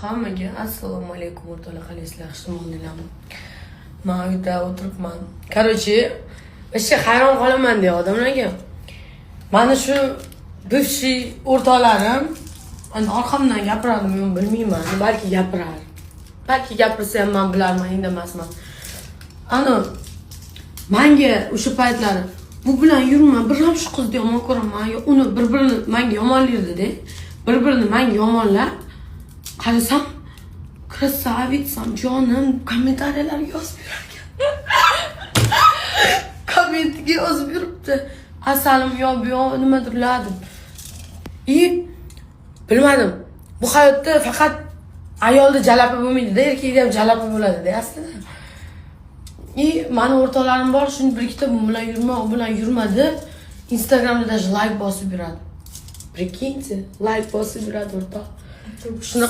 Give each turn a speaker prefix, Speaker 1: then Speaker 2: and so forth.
Speaker 1: Hammaga assalomu alaykum o'rtoqlar, qalaysizlar, yaxshimisiz? Men uyda o'tiribman. Короче, ishga hayron qolaman deya odamlarga. Mana shu bivshiy o'rtoqlarim orqamdan gapiradimi, bilmayman, balki gapirar. Balki gapirsa ham men bilarman, indamasman. Menga o'sha paytlari bu bilan yurma, bir ham shu qizni yomon ko'raman, uni bir-birini menga yomonlaydi-da. Bir-birini menga yomonlar. Qarasam, krasavitsam, jonim, kommentariyalarga yozib yurarkan. Kommentiga yozib yuribdi. Asalim yo bu yo nimadirlar deb. Bilmadim. Bu hayotda faqat ayolda jalapa bo'lmaydi-da, erkakda ham jalapa bo'ladi-da aslida. Mani o'rtoqlarim bor, shuni bir ikkita bu bilan yurma, u bilan yurma deb Instagramda даже like bosib yuradi. Прикиньте, like bosib yuradi o'rtoq. Shuni